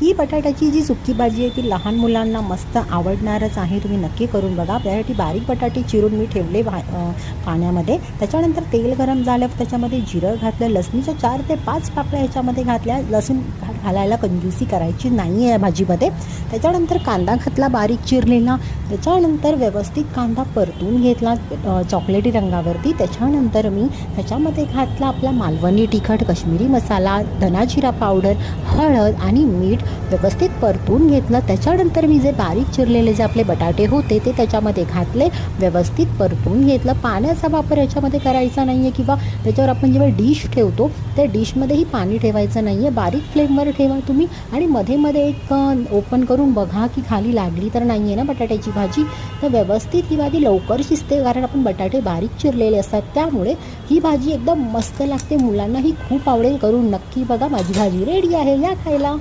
ही बटाट्याची जी सुकी भाजी आहे ती लहान मुलांना मस्त आवडणारच आहे. तुम्ही नक्की करून बघा. त्यासाठी बारीक बटाटे चिरून मी ठेवले पाण्यामध्ये. त्याच्यानंतर तेल गरम झालं, त्याच्यामध्ये जिरं घातलं, लसणीच्या 4 ते 5 पाकळ्या ह्याच्यामध्ये घातल्या. लसूण घालायला कंजूसी करायची नाही आहे भाजीमध्ये. त्याच्यानंतर कांदा घातला बारीक चिरलेला. त्याच्यानंतर व्यवस्थित कांदा परतून घेतला चॉकलेटी रंगावरती. त्याच्यानंतर मी ह्याच्यामध्ये घातला आपला मालवणी तिखट, काश्मीरी मसाला, धना जिरा पावडर, हळद आणि मीठ व्यवस्थित परतून घेतलं. त्याच्यानंतर मी जे बारीक चिरलेले जे आपले बटाटे होते ते त्याच्यामध्ये घातले, व्यवस्थित परतून घेतलं. पाण्याचा वापर याच्यामध्ये करायचा नाही आहे किंवा त्याच्यावर आपण जेव्हा डिश ठेवतो त्या डिशमध्येही पाणी ठेवायचं नाही आहे. बारीक फ्लेमवर ठेवा तुम्ही आणि मध्ये मध्ये एक ओपन करून बघा की खाली लागली तर नाही आहे ना बटाट्याची भाजी. तर व्यवस्थित ही भाजी लवकर शिजते कारण आपण बटाटे बारीक चिरलेले असतात. त्यामुळे ही भाजी एकदम मस्त लागते. मुलांनाही खूप आवडेल. करून नक्की बघा. माझी भाजी रेडी आहे, या खायला.